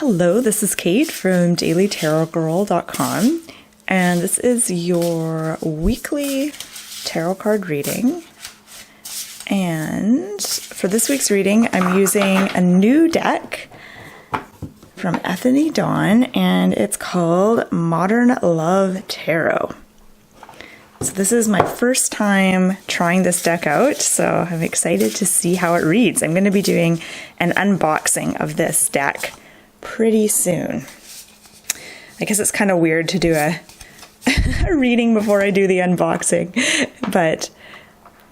Hello, this is Kate from dailytarotgirl.com, and this is your weekly tarot card reading. And for this week's reading, I'm using a new deck from Ethony Dawn, and it's called Modern Love Tarot. So this is my first time trying this deck out, so I'm excited to see how it reads. I'm going to be doing an unboxing of this deck pretty soon. I guess it's kind of weird to do a reading before I do the unboxing, but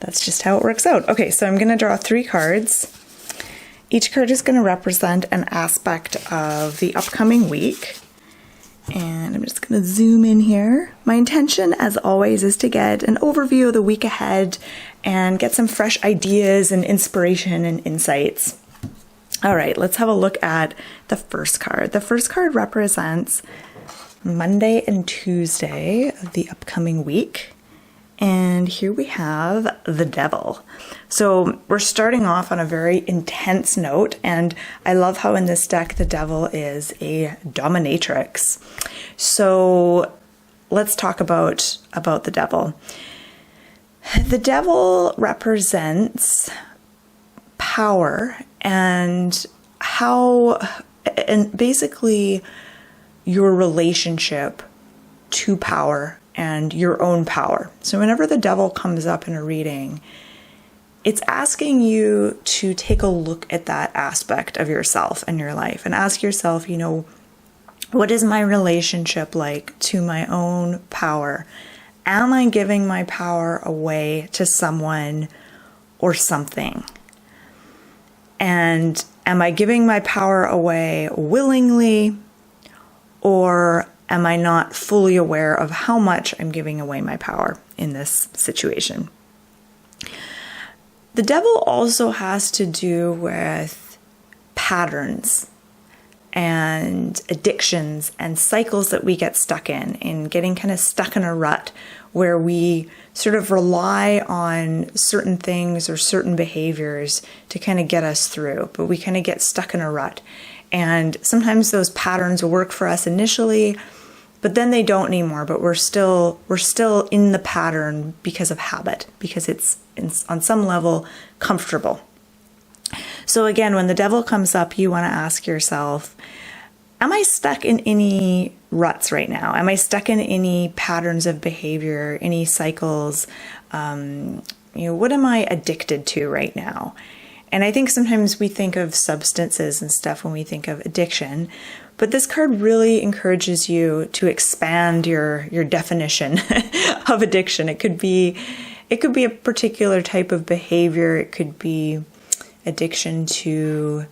that's just how it works out. Okay, so I'm going to draw 3 cards. Each card is going to represent an aspect of the upcoming week. And I'm just going to zoom in here. My intention, as always, is to get an overview of the week ahead and get some fresh ideas and inspiration and insights. All right, let's have a look at the first card. The first card represents Monday and Tuesday of the upcoming week. And here we have the Devil. So we're starting off on a very intense note, and I love how in this deck the Devil is a dominatrix. So let's talk about the Devil. The Devil represents power and basically your relationship to power and your own power. So whenever the Devil comes up in a reading, it's asking you to take a look at that aspect of yourself and your life and ask yourself, what is my relationship like to my own power? Am I giving my power away to someone or something? And am I giving my power away willingly, or am I not fully aware of how much I'm giving away my power in this situation? The Devil also has to do with patterns and addictions and cycles that we get stuck in getting kind of stuck in a rut where we sort of rely on certain things or certain behaviors to kind of get us through, but we kind of get stuck in a rut. And sometimes those patterns will work for us initially, but then they don't anymore, but we're still in the pattern because of habit, because it's on some level comfortable. So again, when the Devil comes up, you want to ask yourself, am I stuck in any ruts right now? Am I stuck in any patterns of behavior, any cycles? What am I addicted to right now? And I think sometimes we think of substances and stuff when we think of addiction, but this card really encourages you to expand your definition of addiction. It could be a particular type of behavior. It could be addiction to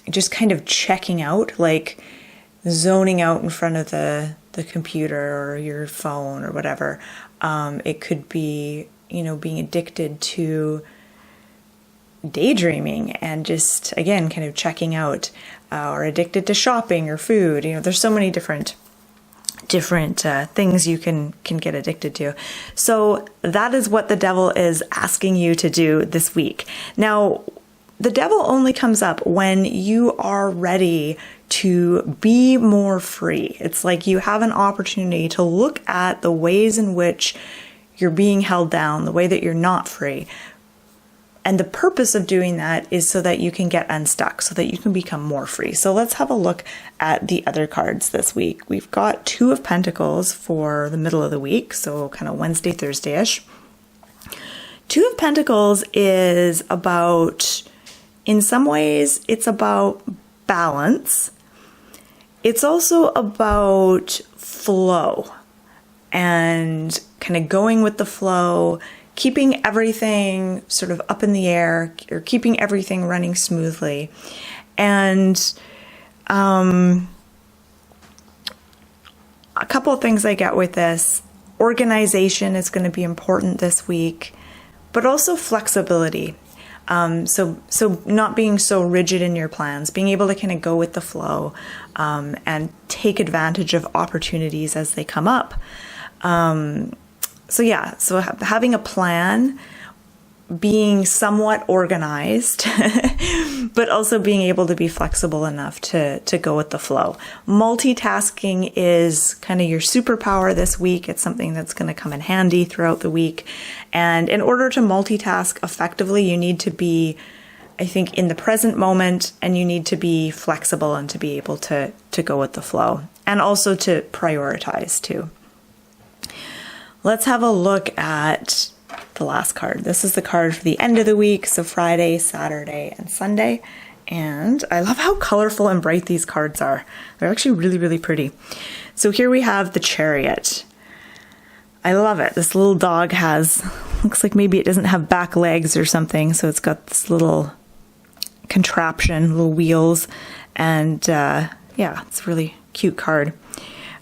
just kind of checking out, like zoning out in front of the computer or your phone or whatever. It could be, being addicted to daydreaming and just, again, kind of checking out, or addicted to shopping or food. There's so many different things you can get addicted to. So that is what the Devil is asking you to do this week. Now, the Devil only comes up when you are ready to be more free. It's like you have an opportunity to look at the ways in which you're being held down, the way that you're not free. And the purpose of doing that is so that you can get unstuck, so that you can become more free. So let's have a look at the other cards this week. We've got 2 of Pentacles for the middle of the week, so kind of Wednesday, Thursday-ish. 2 of Pentacles is about, in some ways, it's about balance. It's also about flow and kind of going with the flow, keeping everything sort of up in the air, or keeping everything running smoothly. And a couple of things I get with this: organization is going to be important this week, but also flexibility. So not being so rigid in your plans, being able to kind of go with the flow, and take advantage of opportunities as they come up. So having a plan being somewhat organized, but also being able to be flexible enough to go with the flow. Multitasking is kind of your superpower this week. It's something that's going to come in handy throughout the week. And in order to multitask effectively, you need to be, I think, in the present moment, and you need to be flexible and to be able to go with the flow, and also to prioritize too. Let's have a look at the last card. This is the card for the end of the week, so Friday, Saturday, and Sunday. And I love how colorful and bright these cards are. They're actually really, really pretty. So here we have the Chariot. I love it. This little dog looks like maybe it doesn't have back legs or something, so it's got this little contraption, little wheels, and yeah, it's a really cute card.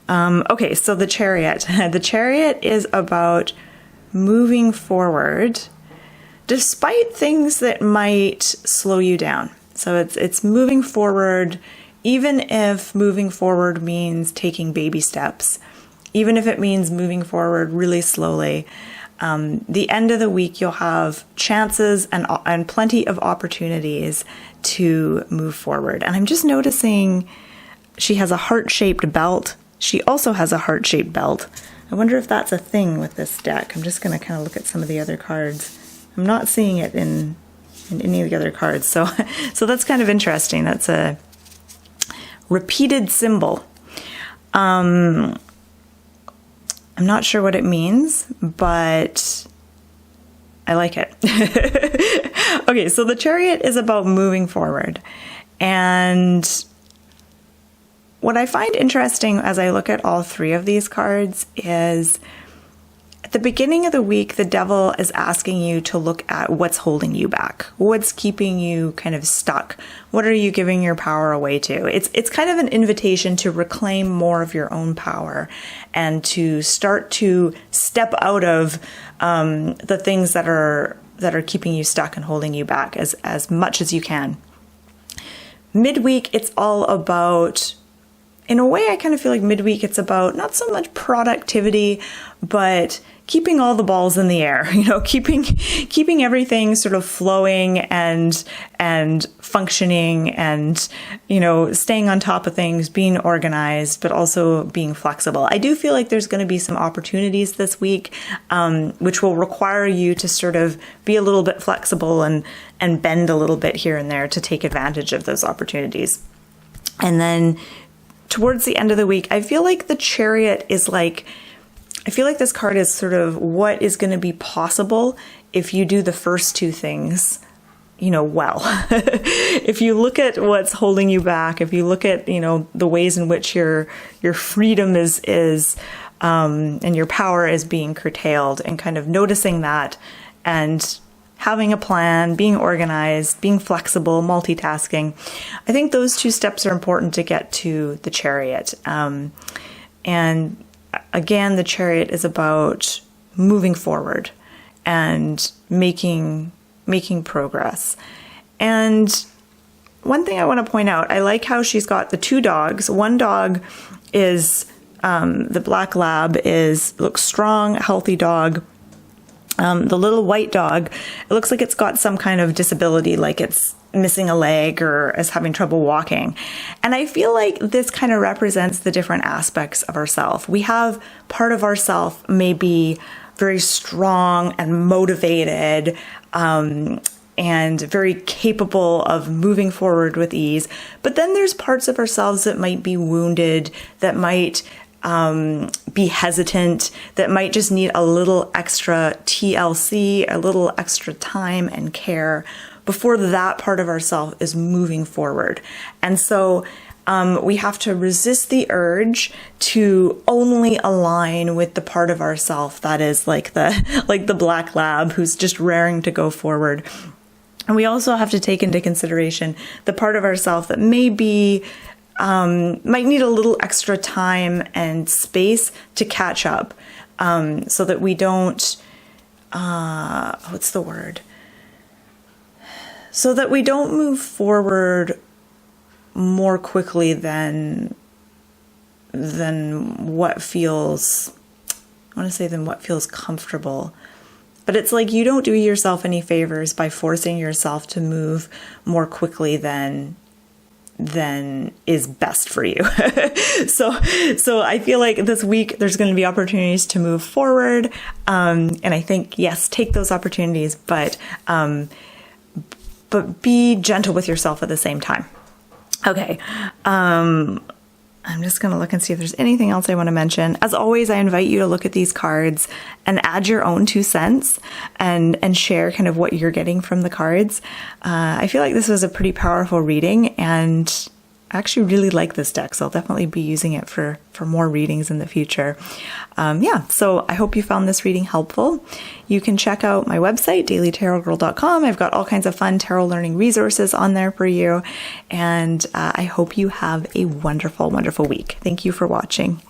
Okay, so the Chariot. The Chariot is about moving forward despite things that might slow you down. So it's moving forward, even if moving forward means taking baby steps, even if it means moving forward really slowly. The end of the week, you'll have chances and plenty of opportunities to move forward. And I'm just noticing she has a heart-shaped belt. She also has a heart-shaped belt. I wonder if that's a thing with this deck. I'm just going to kind of look at some of the other cards. I'm not seeing it in any of the other cards. So that's kind of interesting. That's a repeated symbol. I'm not sure what it means, but I like it. Okay, so the Chariot is about moving forward. And what I find interesting as I look at all three of these cards is at the beginning of the week, the devil is asking you to look at what's holding you back, what's keeping you kind of stuck, what are you giving your power away to. It's kind of an invitation to reclaim more of your own power and to start to step out of the things that are keeping you stuck and holding you back as much as you can. Midweek, it's all about, in a way, I kind of feel like midweek, it's about not so much productivity, but keeping all the balls in the air, keeping everything sort of flowing and functioning and, staying on top of things, being organized, but also being flexible. I do feel like there's going to be some opportunities this week, which will require you to sort of be a little bit flexible and bend a little bit here and there to take advantage of those opportunities. And then towards the end of the week, I feel like the Chariot is I feel like this card is sort of what is going to be possible if you do the first two things, well. If you look at what's holding you back, if you look at, the ways in which your freedom is and your power is being curtailed, and kind of noticing that and having a plan, being organized, being flexible, multitasking. I think those two steps are important to get to the Chariot. And again, the Chariot is about moving forward and making progress. And one thing I want to point out, I like how she's got the two dogs. One dog is, the black lab looks strong, healthy dog. The little white dog, it looks like it's got some kind of disability, like it's missing a leg or is having trouble walking. And I feel like this kind of represents the different aspects of ourself. We have part of ourself may be very strong and motivated, and very capable of moving forward with ease. But then there's parts of ourselves that might be wounded, that might be hesitant, that might just need a little extra TLC, a little extra time and care before that part of ourselves is moving forward. And so we have to resist the urge to only align with the part of ourself that is like the black lab who's just raring to go forward. And we also have to take into consideration the part of ourself that maybe might need a little extra time and space to catch up, so that we don't, so that we don't move forward more quickly than what feels comfortable. But it's like you don't do yourself any favors by forcing yourself to move more quickly than is best for you. So I feel like this week there's going to be opportunities to move forward. And I think, yes, take those opportunities, but be gentle with yourself at the same time. Okay. I'm just going to look and see if there's anything else I want to mention. As always, I invite you to look at these cards and add your own 2 cents and share kind of what you're getting from the cards. I feel like this was a pretty powerful reading, and I actually really like this deck, so I'll definitely be using it for more readings in the future. So I hope you found this reading helpful. You can check out my website, dailytarotgirl.com. I've got all kinds of fun tarot learning resources on there for you, and I hope you have a wonderful, wonderful week. Thank you for watching.